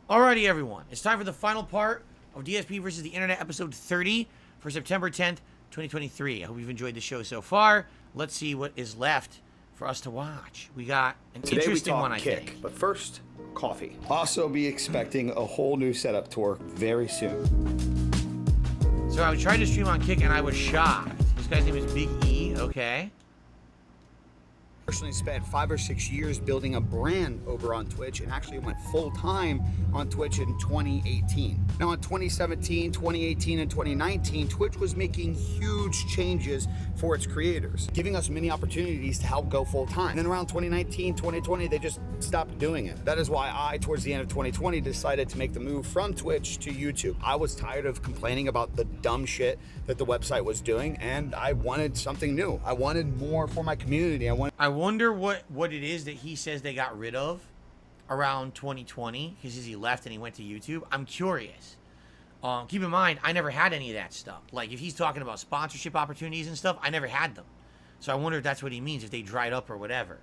Alrighty, everyone. It's time for the final part of DSP versus the Internet, episode 30 for September 10th, 2023. I hope you've enjoyed the show so far. Let's see what is left for us to watch. We got an interesting one, I think. But first, coffee. Also be expecting a whole new setup tour very soon. So I tried to stream on Kick and I was shocked. This guy's name is Big E, okay. Personally spent 5 or 6 years building a brand over on Twitch and actually went full-time on Twitch in 2018. Now in 2017, 2018, and 2019, Twitch was making huge changes for its creators, giving us many opportunities to help go full-time. And then around 2019, 2020, they just stopped doing it. That is why I, towards the end of 2020, decided to make the move from Twitch to YouTube. I was tired of complaining about the dumb shit that the website was doing, and I wanted something new. I wanted more for my community. I wonder what it is that he says they got rid of around 2020, because he left and he went to YouTube. I'm curious. Keep in mind, I never had any of that stuff. Like, if he's talking about sponsorship opportunities and stuff, I never had them. So I wonder if that's what he means, if they dried up or whatever.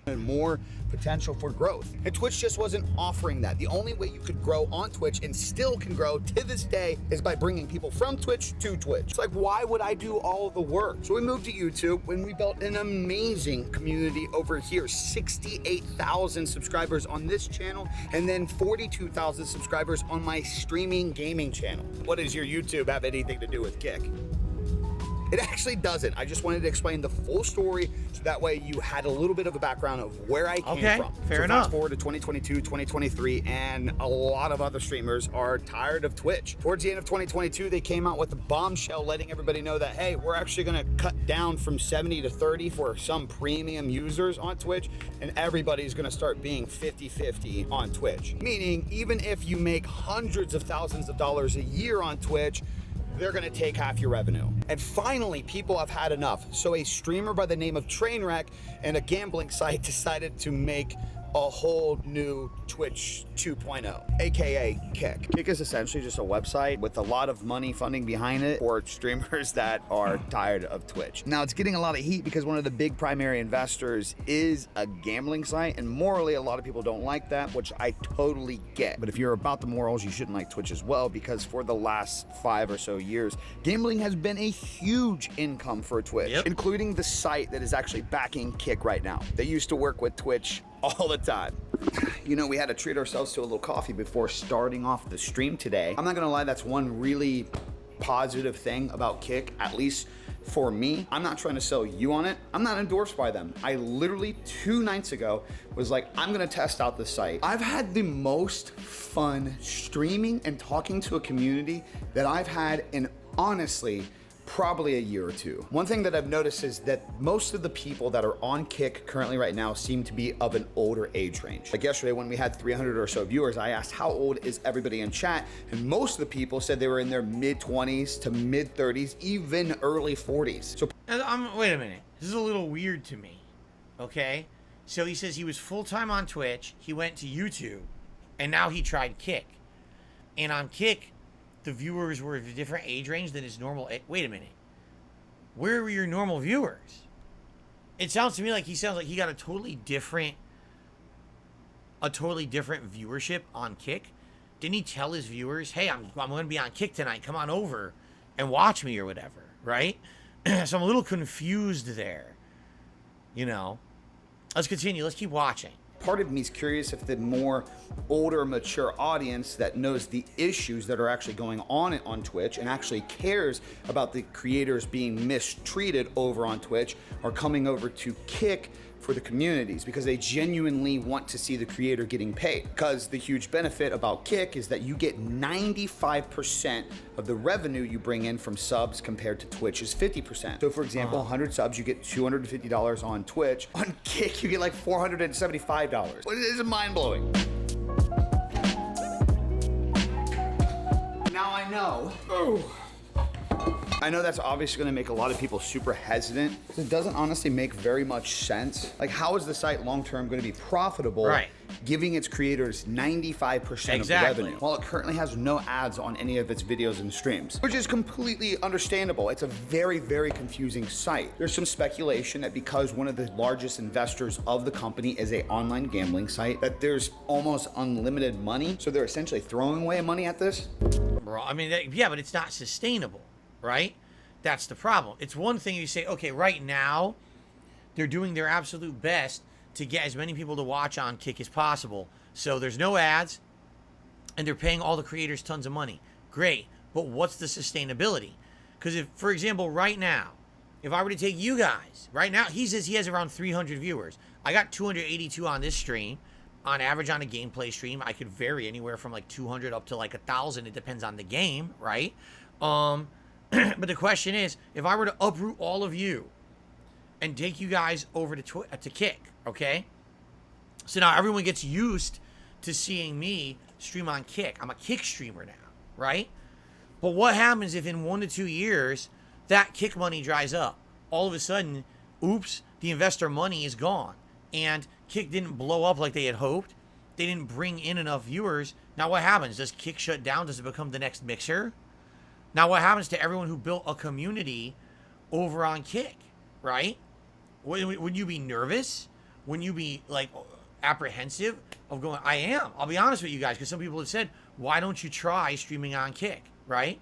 And more potential for growth. And Twitch just wasn't offering that. The only way you could grow on Twitch and still can grow to this day is by bringing people from Twitch to Twitch. It's like, why would I do all the work? So we moved to YouTube when we built an amazing community over here. 68,000 subscribers on this channel, and then 42,000 subscribers on my streaming gaming channel. What does your YouTube have anything to do with Kick? It actually doesn't. I just wanted to explain the full story so that way you had a little bit of a background of where I came from. Fair enough. Fast forward to 2022, 2023, and a lot of other streamers are tired of Twitch. Towards the end of 2022, they came out with a bombshell letting everybody know that, hey, we're actually gonna cut down from 70 to 30 for some premium users on Twitch, and everybody's gonna start being 50-50 on Twitch. Meaning, even if you make hundreds of thousands of dollars a year on Twitch, they're gonna take half your revenue. And finally, people have had enough. So a streamer by the name of Trainwreck and a gambling site decided to make a whole new Twitch 2.0, AKA Kick. Kick is essentially just a website with a lot of money funding behind it for streamers that are tired of Twitch. Now it's getting a lot of heat because one of the big primary investors is a gambling site, and morally a lot of people don't like that, which I totally get. But if you're about the morals, you shouldn't like Twitch as well, because for the last 5 or so years, gambling has been a huge income for Twitch, including the site that is actually backing Kick right now. They used to work with Twitch all the time. You know, we had to treat ourselves to a little coffee before starting off the stream today. I'm not gonna lie, that's one really positive thing about Kick, at least for me. I'm not trying to sell you on it. I'm not endorsed by them. I literally 2 nights ago was like, I'm gonna test out the site. I've had the most fun streaming and talking to a community that I've had in, honestly, probably a year or two. One thing that I've noticed is that most of the people that are on Kick currently right now seem to be of an older age range. Like yesterday when we had 300 or so viewers, I asked how old is everybody in chat, and most of the people said they were in their mid-20s to mid-30s, even early 40s. So wait a minute. This is a little weird to me, okay? So he says he was full-time on Twitch, he went to YouTube, and now he tried Kick. And on Kick, the viewers were of a different age range than his normal. Wait a minute. Where were your normal viewers? It sounds to me like he got a totally different viewership on Kick. Didn't he tell his viewers, hey, I'm going to be on Kick tonight. Come on over and watch me or whatever, right? So I'm a little confused there. You know. Let's continue. Let's keep watching. Part of me is curious if the more older, mature audience that knows the issues that are actually going on Twitch and actually cares about the creators being mistreated over on Twitch are coming over to Kick for the communities, because they genuinely want to see the creator getting paid. Because the huge benefit about Kick is that you get 95% of the revenue you bring in from subs, compared to Twitch's 50%. So for example, 100 subs, you get $250 on Twitch. On Kick, you get like $475. It is mind-blowing. Now I know. I know that's obviously going to make a lot of people super hesitant because it doesn't honestly make very much sense. Like, how is the site long-term going to be profitable, right, giving its creators 95% of the revenue, while it currently has no ads on any of its videos and streams, which is completely understandable. It's a very, very confusing site. There's some speculation that because one of the largest investors of the company is an online gambling site, that there's almost unlimited money, so they're essentially throwing away money at this. Bro, I mean, yeah, but it's not sustainable, right? That's the problem. It's one thing you say, okay, right now, they're doing their absolute best to get as many people to watch on Kick as possible. So there's no ads, and they're paying all the creators tons of money. Great, but what's the sustainability? Because if, for example, right now, if I were to take you guys, right now, he says he has around 300 viewers. I got 282 on this stream. On average, on a gameplay stream, I could vary anywhere from like 200 up to like 1,000. It depends on the game, right? But the question is, if I were to uproot all of you and take you guys over to Kick, okay? So now everyone gets used to seeing me stream on Kick. I'm a Kick streamer now, right? But what happens if in 1 to 2 years that Kick money dries up? All of a sudden, oops, the investor money is gone. And Kick didn't blow up like they had hoped. They didn't bring in enough viewers. Now what happens? Does Kick shut down? Does it become the next Mixer? Now what happens to everyone who built a community over on Kick, right? Would you be nervous? Wouldn't you be like apprehensive of going? I am. I'll be honest with you guys, because some people have said, why don't you try streaming on Kick, right?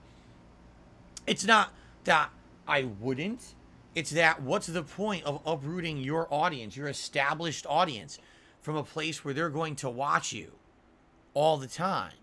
It's not that I wouldn't. It's that what's the point of uprooting your audience, your established audience, from a place where they're going to watch you all the time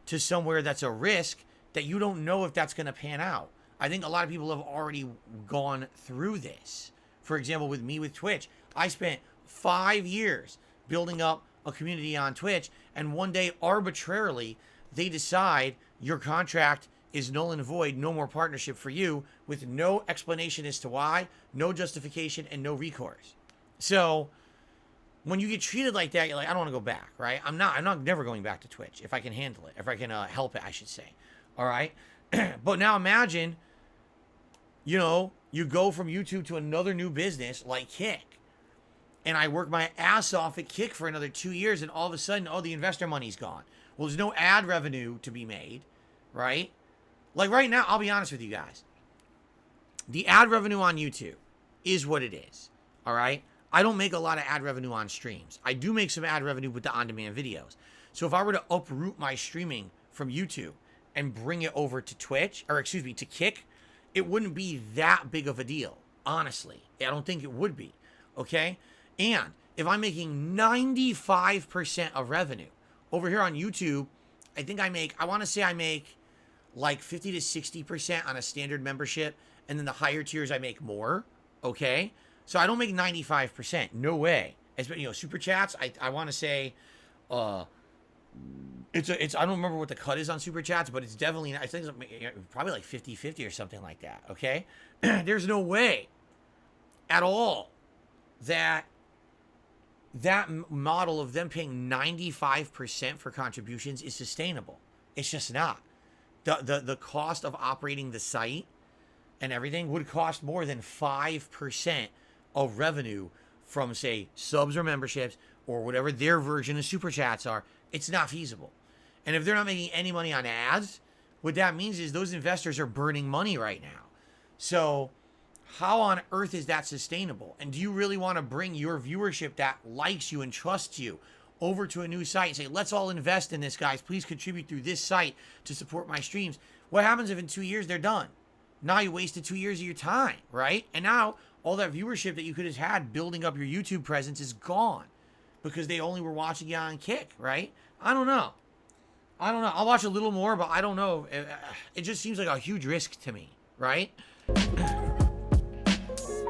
to somewhere that's a risk that you don't know if that's going to pan out. I think a lot of people have already gone through this. For example, with me with Twitch, I spent 5 years building up a community on Twitch, and one day arbitrarily they decide your contract is null and void, no more partnership for you, with no explanation as to why, no justification, and no recourse. So when you get treated like that, you're like, I don't want to go back, right? I'm not never going back to Twitch if I can handle it, if I can help it, I should say. All right. But now imagine, you know, you go from YouTube to another new business like Kick, and I work my ass off at Kick for another 2 years, and all of a sudden, oh, the investor money's gone. Well, there's no ad revenue to be made, right? Like right now, I'll be honest with you guys. The ad revenue on YouTube is what it is, all right? I don't make a lot of ad revenue on streams. I do make some ad revenue with the on-demand videos. So if I were to uproot my streaming from YouTube and bring it over to Twitch, or excuse me, to Kick, it wouldn't be that big of a deal, honestly. I don't think it would be, okay? And if I'm making 95% of revenue over here on YouTube, I want to say I make like 50 to 60% on a standard membership, and then the higher tiers I make more, okay? So I don't make 95%, no way. You know, super chats, I want to say, it's I don't remember what the cut is on super chats, but it's definitely, I think it's probably like 50-50 or something like that, okay? There's no way at all that model of them paying 95% for contributions is sustainable. It's just not. The cost of operating the site and everything would cost more than 5% of revenue from, say, subs or memberships or whatever their version of super chats are. It's not feasible. And if they're not making any money on ads, what that means is those investors are burning money right now. So how on earth is that sustainable? And do you really want to bring your viewership that likes you and trusts you over to a new site and say, let's all invest in this, guys. Please contribute through this site to support my streams. What happens if in 2 years they're done? Now you wasted 2 years of your time, right? And now all that viewership that you could have had building up your YouTube presence is gone because they only were watching you on Kick, right? I don't know. I'll watch a little more, but I don't know. It just seems like a huge risk to me, right?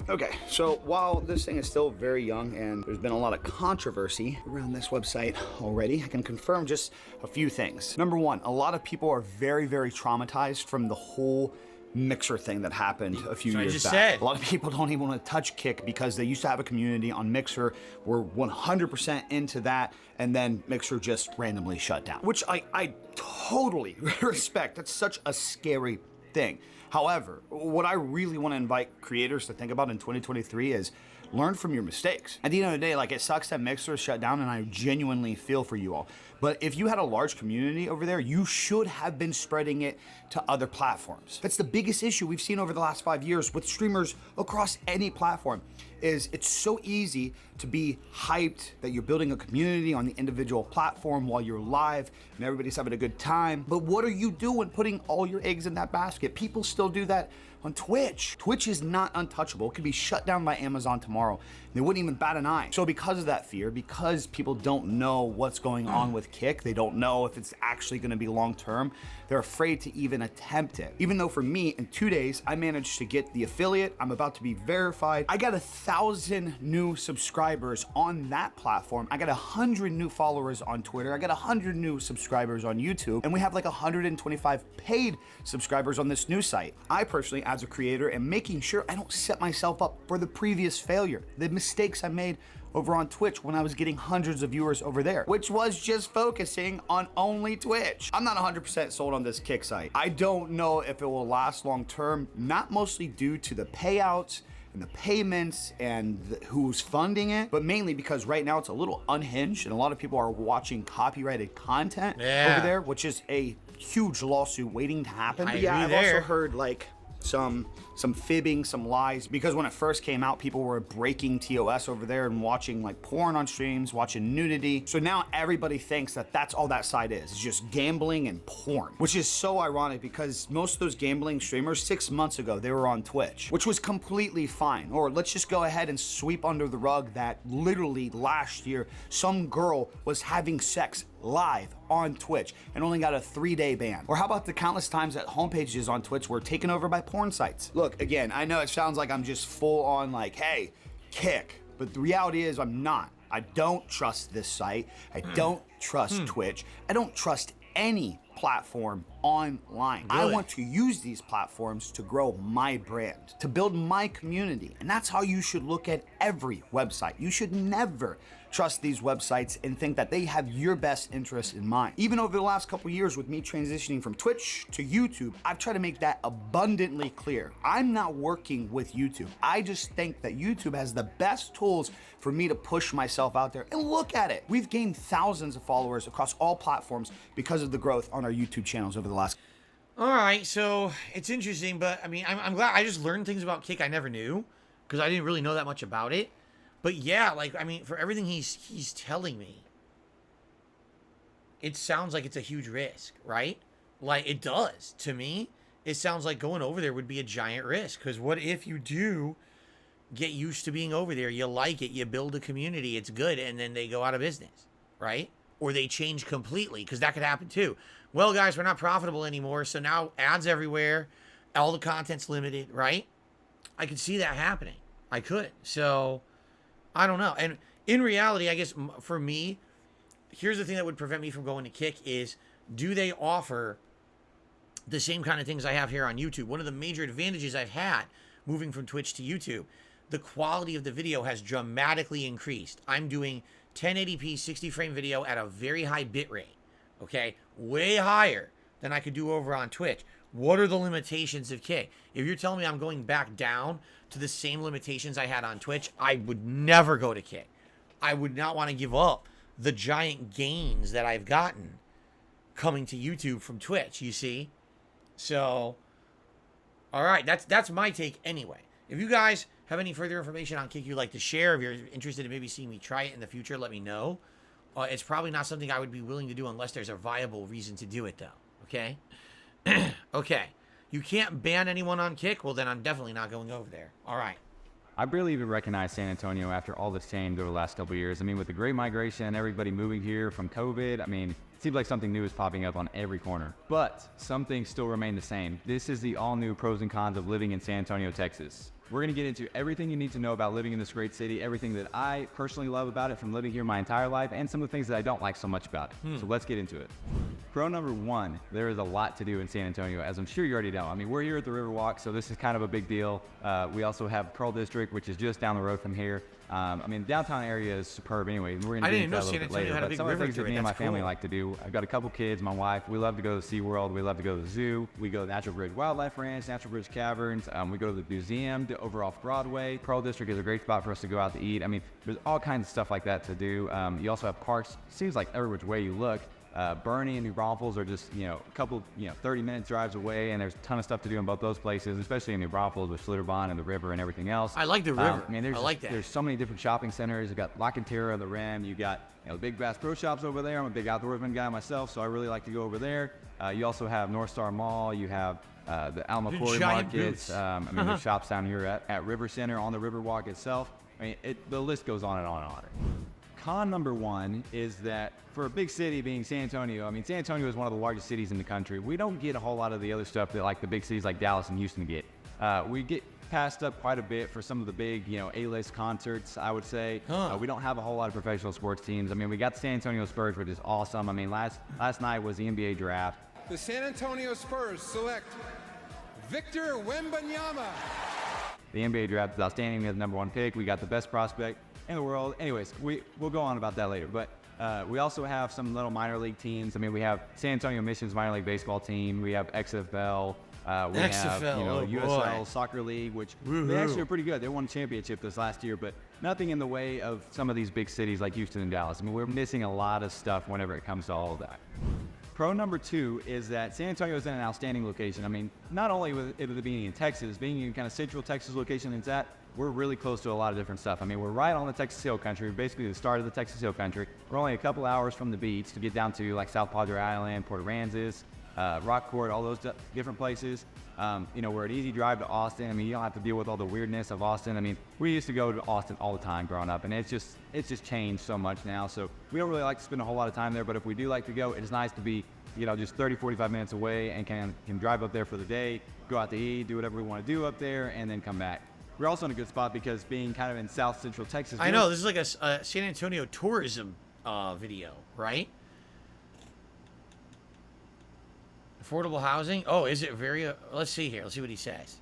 Okay, so while this thing is still very young and there's been a lot of controversy around this website already, I can confirm just a few things. Number one, a lot of people are very, very traumatized from the whole Mixer thing that happened a few years back. A lot of people don't even want to touch Kick because they used to have a community on Mixer, were 100% into that, and then Mixer just randomly shut down, which I totally respect. That's such a scary thing. However, what I really want to invite creators to think about in 2023 is learn from your mistakes. At the end of the day, like, it sucks that Mixer is shut down, and I genuinely feel for you all. But if you had a large community over there, you should have been spreading it to other platforms. That's the biggest issue we've seen over the last 5 years with streamers across any platform, is it's so easy to be hyped that you're building a community on the individual platform while you're live and everybody's having a good time. But what are you doing putting all your eggs in that basket? People still do that on Twitch. Twitch is not untouchable. It could be shut down by Amazon tomorrow. They wouldn't even bat an eye. So because of that fear, because people don't know what's going on with Kick, they don't know if it's actually gonna be long-term, they're afraid to even attempt it. Even though for me, in 2 days, I managed to get the affiliate, I'm about to be verified. I got 1,000 new subscribers on that platform. I got 100 new followers on Twitter. I got 100 new subscribers on YouTube. And we have like 125 paid subscribers on this new site. I personally, as a creator, am making sure I don't set myself up for the previous failure, the mistakes I made over on Twitch when I was getting hundreds of viewers over there, which was just focusing on only Twitch. I'm not 100% sold on this Kick site. I don't know if it will last long term, not mostly due to the payouts and the payments and who's funding it, but mainly because right now it's a little unhinged and a lot of people are watching copyrighted content over there, which is a huge lawsuit waiting to happen. But yeah, I've also heard like some fibbing, some lies, because when it first came out, people were breaking TOS over there and watching like porn on streams, watching nudity. So now everybody thinks that that's all that site is. It's just gambling and porn, which is so ironic because most of those gambling streamers 6 months ago, they were on Twitch, which was completely fine. Or let's just go ahead and sweep under the rug that literally last year, some girl was having sex live on Twitch and only got a 3-day ban. Or how about the countless times that homepages on Twitch were taken over by porn sites? Look, again, I know it sounds like I'm just full on like, hey, Kick, but the reality is I'm not. I don't trust this site. I don't trust Twitch. I don't trust any platform online. I want to use these platforms to grow my brand, to build my community. And that's how you should look at every website. You should never trust these websites and think that they have your best interest in mind. Even over the last couple years with me transitioning from Twitch to YouTube, I've tried to make that abundantly clear. I'm not working with YouTube. I just think that YouTube has the best tools for me to push myself out there. And look at it. We've gained thousands of followers across all platforms because of the growth on our YouTube channels over the last. All right, so it's interesting, but I mean, I'm glad I just learned things about Kick I never knew because I didn't really know that much about it. But yeah, like, I mean, for everything he's telling me, it sounds like it's a huge risk, right? Like, it does. To me, it sounds like going over there would be a giant risk. Because what if you do get used to being over there, you like it, you build a community, it's good, and then they go out of business, right? Or they change completely, because that could happen too. Well, guys, we're not profitable anymore, so now ads everywhere, all the content's limited, right? I could see that happening. I could. So I don't know. And in reality, I guess for me, here's the thing that would prevent me from going to Kick is, do they offer the same kind of things I have here on YouTube? One of the major advantages I've had moving from Twitch to YouTube, the quality of the video has dramatically increased. I'm doing 1080p 60 frame video at a very high bit rate, okay? Way higher than I could do over on Twitch. What are the limitations of Kick? If you're telling me I'm going back down to the same limitations I had on Twitch, I would never go to Kick. I would not want to give up the giant gains that I've gotten coming to YouTube from Twitch, you see? So, all right, that's my take anyway. If you guys have any further information on Kick you'd like to share, if you're interested in maybe seeing me try it in the future, let me know. It's probably not something I would be willing to do unless there's a viable reason to do it, though, okay? Okay. You can't ban anyone on Kick? Well, then I'm definitely not going over there. All right. I barely even recognize San Antonio after all this change over the last couple of years. I mean, with the Great Migration, everybody moving here from COVID, I mean, it seems like something new is popping up on every corner. But some things still remain the same. This is the all-new pros and cons of living in San Antonio, Texas. We're going to get into everything you need to know about living in this great city, everything that I personally love about it from living here my entire life, and some of the things that I don't like so much about it. So let's get into it. Pro number one, there is a lot to do in San Antonio, as I'm sure you already know. I mean, we're here at the Riverwalk, so this is kind of a big deal. We also have Pearl District, which is just down the road from here. I mean, downtown area is superb anyway. We're going to get into that a little bit later. But some of the things that me and my family like to do, I've got a couple kids, my wife, we love to go to SeaWorld. We love to go to the zoo. We go to Natural Bridge Wildlife Ranch, Natural Bridge Caverns. We go to the museum, over off Broadway. Pearl District is a great spot for us to go out to eat. I mean, there's all kinds of stuff like that to do. You also have parks. Seems like every which way you look. Bernie and New Braunfels are just, a couple, 30-minute drives away, and there's a ton of stuff to do in both those places, especially in New Braunfels with Schlitterbahn and the river and everything else. I like the river. I mean, there's so many different shopping centers. You got La Cantera, the Rim. You got the Big Bass Pro Shops over there. I'm a big outdoorsman guy myself, so I really like to go over there. You also have North Star Mall. You have the Alma Quarry Markets. I mean, there's shops down here at River Center on the Riverwalk itself. I mean, the list goes on and on and on. Con number one is that for a big city being San Antonio, I mean, San Antonio is one of the largest cities in the country. We don't get a whole lot of the other stuff that like the big cities like Dallas and Houston get. We get passed up quite a bit for some of the big, A-list concerts, I would say. We don't have a whole lot of professional sports teams. I mean, we got the San Antonio Spurs, which is awesome. I mean, last night was the NBA draft. The San Antonio Spurs select Victor Wembanyama. The NBA draft is outstanding. We had the number one pick. We got the best prospect in the world. Anyways, we'll go on about that later. But we also have some little minor league teams. I mean, we have San Antonio Missions minor league baseball team. We have XFL. We have USL Soccer League, which they actually are pretty good. They won a championship this last year, but nothing in the way of some of these big cities like Houston and Dallas. I mean, we're missing a lot of stuff whenever it comes to all of that. Pro number two is that San Antonio is in an outstanding location. I mean, not only with it being in Texas, being in kind of central Texas location it's at, we're really close to a lot of different stuff. I mean, we're right on the Texas Hill Country, basically the start of the Texas Hill Country. We're only a couple hours from the beach to get down to like South Padre Island, Port Aransas, Rockport, all those different places. We're an easy drive to Austin. I mean, you don't have to deal with all the weirdness of Austin. I mean, we used to go to Austin all the time growing up, and it's just changed so much now. So we don't really like to spend a whole lot of time there, but if we do like to go, it's nice to be, just 30, 45 minutes away and can drive up there for the day, go out to eat, do whatever we want to do up there, and then come back. We're also in a good spot because being kind of in South Central Texas. I know, this is like a San Antonio tourism video, right? Affordable housing? Oh, is it very... let's see here. Let's see what he says.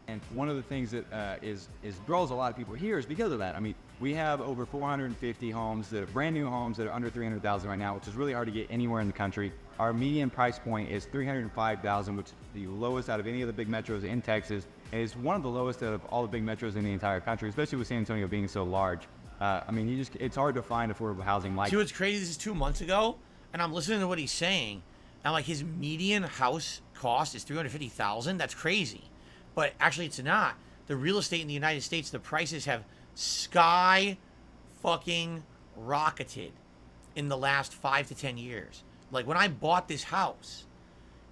And one of the things that is draws a lot of people here is because of that. I mean, we have over 450 homes that are brand new homes that are under $300,000 right now, which is really hard to get anywhere in the country. Our median price point is $305,000, which is the lowest out of any of the big metros in Texas. And it's one of the lowest out of all the big metros in the entire country, especially with San Antonio being so large. I mean, it's hard to find affordable housing like. See what's crazy? This is 2 months ago, and I'm listening to what he's saying. And like his median house cost is $350,000. That's crazy, but actually it's not. The real estate in the United States, the prices have sky fucking rocketed in the last 5 to 10 years. Like when I bought this house,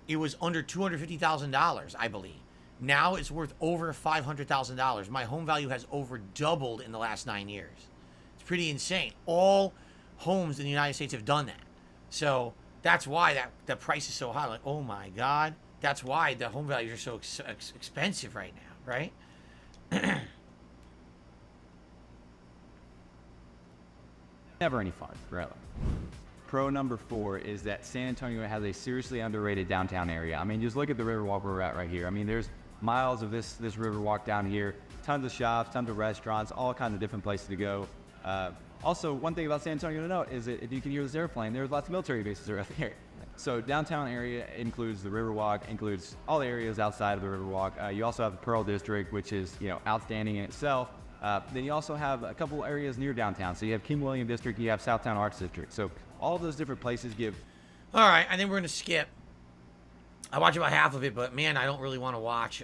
it was under $250,000, I believe. Now it's worth over $500,000. My home value has over doubled in the last 9 years. It's pretty insane. All homes in the United States have done that. So that's why that price is so high. Like, oh my God. That's why the home values are so expensive right now, right? Never any fun, really. Pro number 4 is that San Antonio has a seriously underrated downtown area. I mean, just look at the Riverwalk where we're at right here. I mean, there's miles of this Riverwalk down here, tons of shops, tons of restaurants, all kinds of different places to go. Also, one thing about San Antonio to note is that if you can hear this airplane, there's lots of military bases around here. So downtown area includes the Riverwalk, includes all the areas outside of the Riverwalk. You also have the Pearl District, which is outstanding in itself. Then you also have a couple areas near downtown. So you have King William District, you have Southtown Arts District. So all of those different places give. All right, I think we're gonna skip. I watched about half of it, but man, I don't really want to watch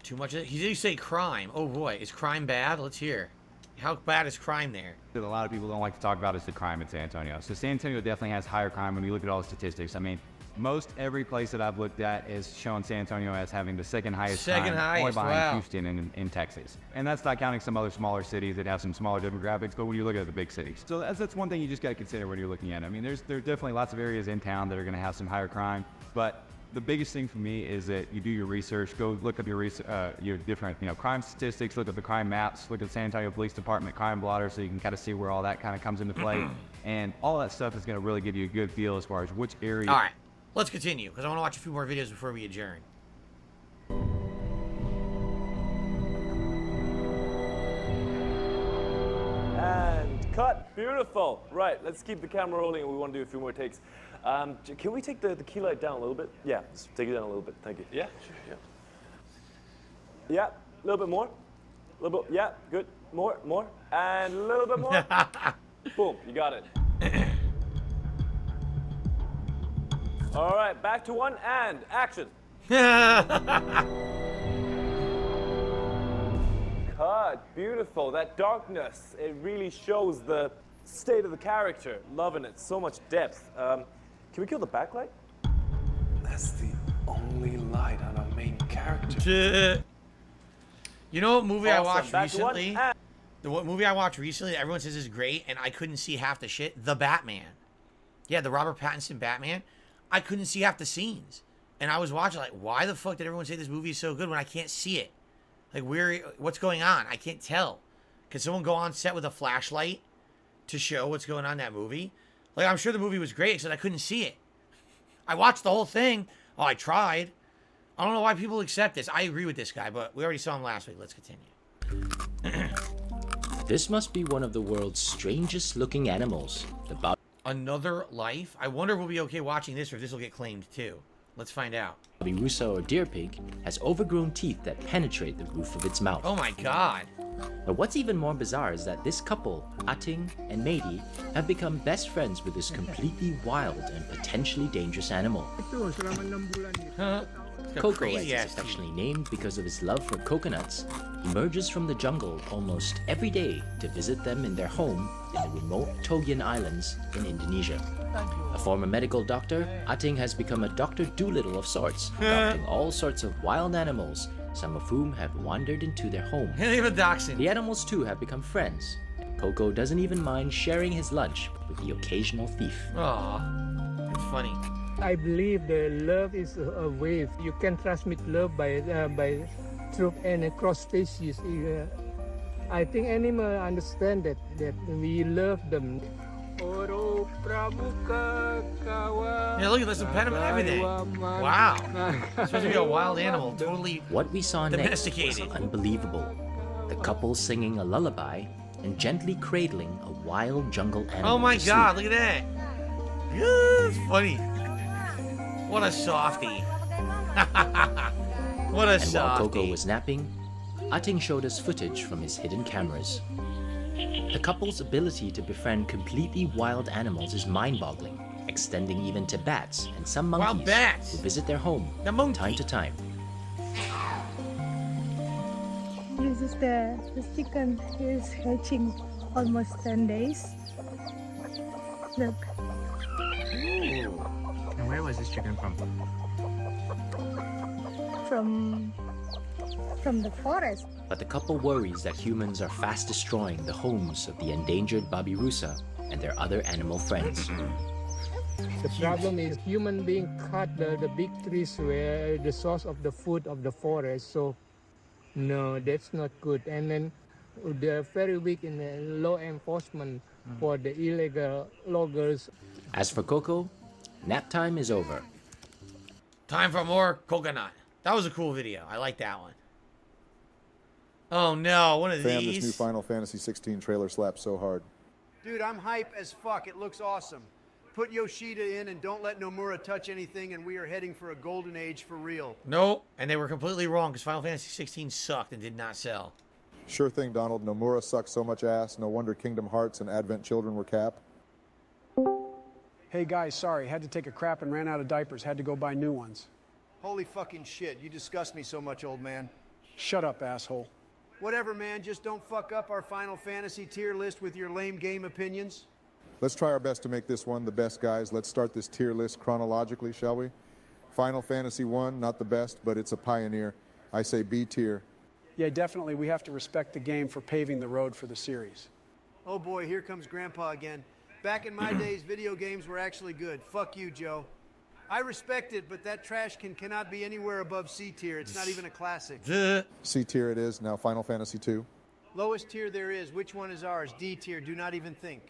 too much of it. He did say crime. Oh boy, is crime bad? Let's hear. How bad is crime there? That a lot of people don't like to talk about is the crime in San Antonio. So San Antonio definitely has higher crime when you look at all the statistics. I mean, most every place that I've looked at is showing San Antonio as having the second highest crime, only behind Houston in Texas. And that's not counting some other smaller cities that have some smaller demographics, but when you look at the big cities. So that's one thing you just got to consider when you're looking at it. I mean, there are definitely lots of areas in town that are going to have some higher crime, but the biggest thing for me is that you do your research, go look up your different, crime statistics, look at the crime maps, look at the San Antonio Police Department crime blotter, so you can kind of see where all that kind of comes into play. And all that stuff is going to really give you a good feel as far as which area. All right, let's continue, because I want to watch a few more videos before we adjourn. And cut. Beautiful. Right, let's keep the camera rolling, and we want to do a few more takes. Can we take the key light down a little bit? Yeah, just take it down a little bit. Thank you. Yeah, sure, yeah. Yeah, a little bit more. A little bit, yeah, good. More, and a little bit more. Boom, you got it. All right, back to one, and action. Cut, beautiful. That darkness, it really shows the state of the character. Loving it, so much depth. Can we kill the backlight? That's the only light on our main character. You know what movie I watched Back to one, recently? and The movie I watched recently that everyone says is great, and I couldn't see half the shit? The Batman. Yeah, the Robert Pattinson Batman. I couldn't see half the scenes. And I was watching like, why the fuck did everyone say this movie is so good when I can't see it? Like, what's going on? I can't tell. Can someone go on set with a flashlight to show what's going on in that movie? Like, I'm sure the movie was great, except I couldn't see it. I watched the whole thing. Oh, I tried. I don't know why people accept this. I agree with this guy, but we already saw him last week. Let's continue. This must be one of the world's strangest looking animals. The Another life? I wonder if we'll be okay watching this or if this will get claimed too. Let's find out. babirusa or deer pig has overgrown teeth that penetrate the roof of its mouth. Oh my god. But what's even more bizarre is that this couple, Ating and Meidi, have become best friends with this completely wild and potentially dangerous animal. Huh? Coco, as he's affectionately named because of his love for coconuts, emerges from the jungle almost every day to visit them in their home in the remote Togian Islands in Indonesia. A former medical doctor, Ating has become a Dr. Dolittle of sorts, adopting all sorts of wild animals, some of whom have wandered into their home. They have a dachshund. The animals too have become friends. Coco doesn't even mind sharing his lunch with the occasional thief. Aw, that's funny. I believe the love is a wave. You can transmit love by through and cross species. I think animals understand that we love them. Yeah, look at this impediment and everything. Wow. It's supposed to be a wild animal, totally What we saw next was domesticated. unbelievable. The couple singing a lullaby and gently cradling a wild jungle animal. Oh my to god, sleep. look at that. Yeah, it's funny. What a softie. What a And while Coco softie. was napping, Ating showed us footage from his hidden cameras. The couple's ability to befriend completely wild animals is mind-boggling, extending even to bats and some monkeys Wild bats. who visit their home The from monkey. time to time. This is the chicken is hatching almost 10 days. Look. And where was this chicken from? From the forest. But the couple worries that humans are fast destroying the homes of the endangered babirusa and their other animal friends. The problem is human being cut the big trees where the source of the food of the forest. So no, that's not good. And then they're very weak in the law enforcement for the illegal loggers. As for Coco, nap time is over. Time for more coconut. That was a cool video. I like that one. Oh no, one of Fam, these. this new Final Fantasy 16 trailer slaps so hard. Dude, I'm hype as fuck. It looks awesome. Put Yoshida in and don't let Nomura touch anything, and we are heading for a golden age for real. Nope, and they were completely wrong because Final Fantasy 16 sucked and did not sell. Sure thing, Donald. Nomura sucks so much ass. No wonder Kingdom Hearts and Advent Children were cap. Hey guys, sorry, had to take a crap and ran out of diapers. Had to go buy new ones. Holy fucking shit, you disgust me so much, old man. Shut up, asshole. Whatever, man, just don't fuck up our Final Fantasy tier list with your lame game opinions. Let's try our best to make this one the best, guys. Let's start this tier list chronologically, shall we? Final Fantasy 1, not the best, but it's a pioneer. I say B tier. Yeah, definitely, we have to respect the game for paving the road for the series. Oh boy, here comes Grandpa again. Back in my days, video games were actually good. Fuck you, Joe. I respect it, but that trash can cannot be anywhere above C tier. It's not even a classic. C tier it is, now Final Fantasy 2. Lowest tier there is. Which one is ours? D tier. Do not even think.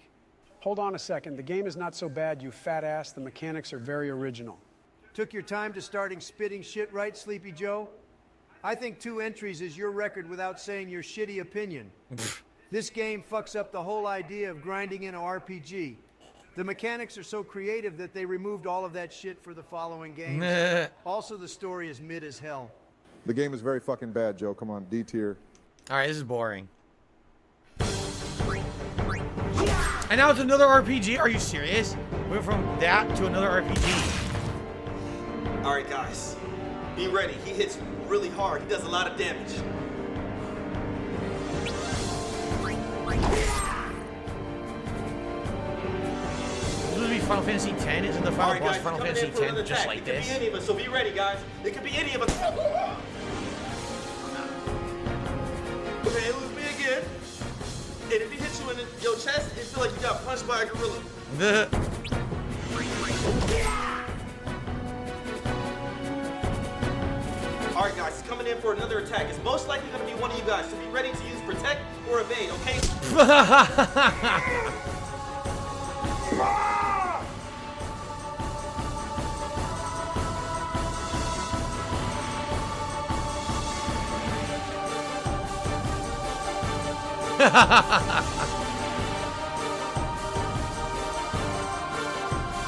Hold on a second. The game is not so bad, you fat ass. The mechanics are very original. Took your time to starting spitting shit, right, Sleepy Joe? I think 2 entries is your record without saying your shitty opinion. This game fucks up the whole idea of grinding in an RPG. The mechanics are so creative that they removed all of that shit for the following games. Also, the story is mid as hell. The game is very fucking bad, Joe. Come on, D tier. All right, this is boring. And now it's another RPG. Are you serious? We went from that to another RPG. All right, guys, be ready. He hits really hard. He does a lot of damage. This would be Final Fantasy X. Isn't the final boss guys, Final Fantasy X just like this? It could be any of us, so be ready, guys. It could be any of us. Okay, it was me again. And if he hits you in your chest, it feels like you got punched by a gorilla. All right, guys, he's coming in for another attack. It's most likely going to be one of you guys, so be ready to use protect or evade, okay?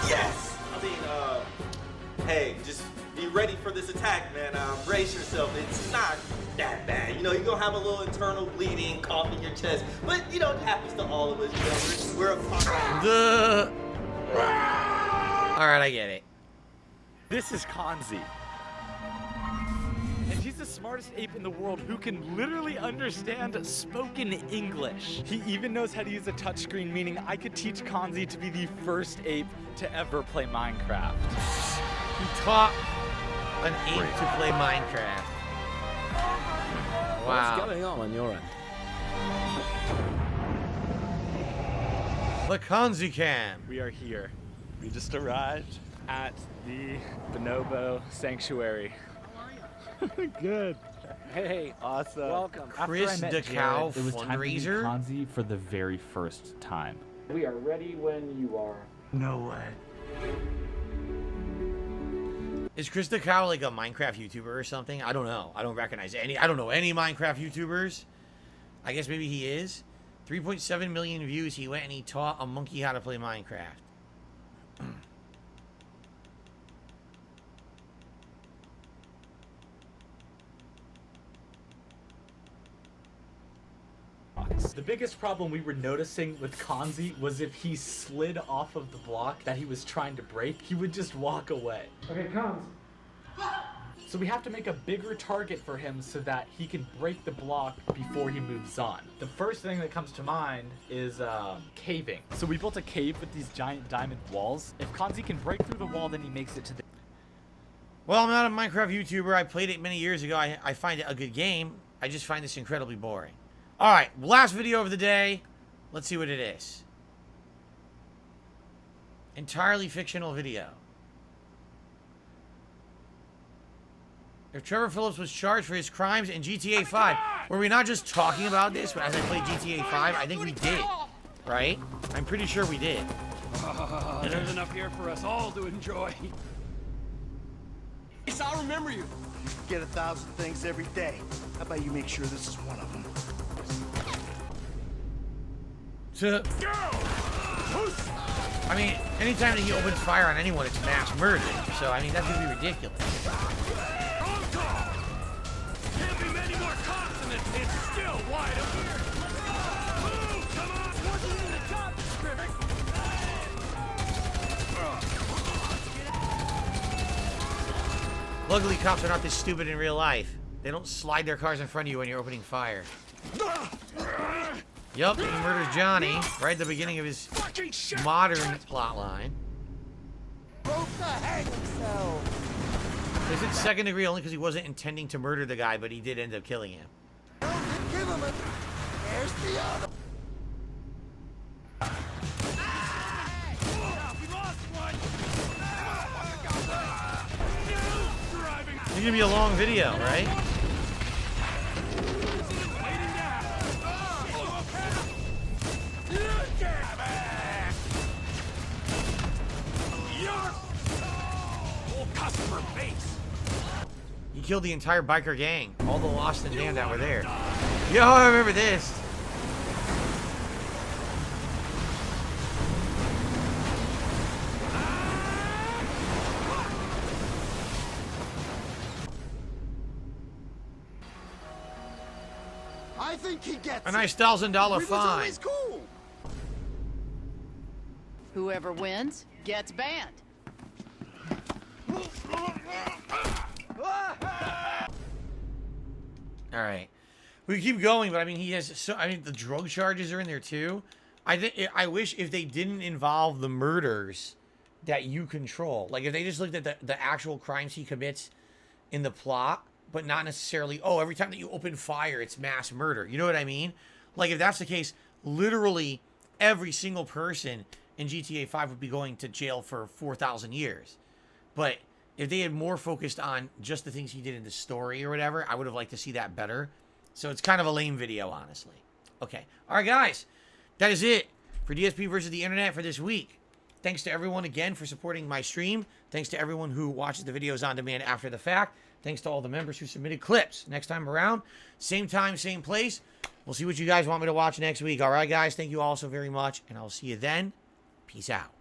Yes! I mean, hey, just be ready for this attack, man. Brace yourself. It's not that bad. You know, you're gonna have a little internal bleeding, cough in your chest, but you know, it happens to all of us. You know, we're a All right, I get it. This is Kanzi. And he's the smartest ape in the world who can literally understand spoken English. He even knows how to use a touchscreen, meaning I could teach Kanzi to be the first ape to ever play Minecraft. He taught an ape to play Minecraft. Wow. What's going on your end? The Kanzi Cam. We are here. We just arrived at the Bonobo Sanctuary. Good. Hey, awesome. Welcome. Chris the Cow it was time to meet fundraiser. Kanzi for the very first time. We are ready when you are. No way. Is Chris the Cow like a Minecraft YouTuber or something? I don't know. I don't recognize any. I don't know any Minecraft YouTubers. I guess maybe he is. 3.7 million views. He went and he taught a monkey how to play Minecraft. The biggest problem we were noticing with Kanzi was if he slid off of the block that he was trying to break, he would just walk away. Okay, Kanzi. So we have to make a bigger target for him so that he can break the block before he moves on. The first thing that comes to mind is caving. So we built a cave with these giant diamond walls. If Kanzi can break through the wall, then he makes it to the... Well, I'm not a Minecraft YouTuber. I played it many years ago. I find it a good game. I just find this incredibly boring. All right, last video of the day. Let's see what it is. Entirely fictional video. If Trevor Phillips was charged for his crimes in GTA 5, were we not just talking about this as I played GTA 5? I think we did, right? I'm pretty sure we did. There's enough here for us all to enjoy. Yes, I'll remember you. You get 1,000 things every day. How about you make sure this is one of them? I mean, anytime that he opens fire on anyone, it's mass murder. So, I mean, that's gonna be ridiculous. Can't be many more cops and it's still wide open. Move, come on, wasn't in the job description. Luckily, cops are not this stupid in real life. They don't slide their cars in front of you when you're opening fire. Yup, he murders Johnny right at the beginning of his modern plotline. Is it second degree only because he wasn't intending to murder the guy, but he did end up killing him? Give him a... There's the other. We lost one. gonna be a long video, right? Customer base. He killed the entire biker gang, all the lost and damned that were there. Yo, I remember this. I think he gets a nice $1,000 fine. Cool. Whoever wins gets banned. All right, we can keep going, but I mean, he has so. I mean, the drug charges are in there too. I wish if they didn't involve the murders that you control, like if they just looked at the actual crimes he commits in the plot, but not necessarily. Oh, every time that you open fire, it's mass murder. You know what I mean? Like if that's the case, literally every single person in GTA 5 would be going to jail for 4,000 years. But if they had more focused on just the things he did in the story or whatever, I would have liked to see that better. So it's kind of a lame video, honestly. Okay. All right, guys. That is it for DSP versus the internet for this week. Thanks to everyone again for supporting my stream. Thanks to everyone who watches the videos on demand after the fact. Thanks to all the members who submitted clips. Next time around, same time, same place. We'll see what you guys want me to watch next week. All right, guys. Thank you all so very much, and I'll see you then. Peace out.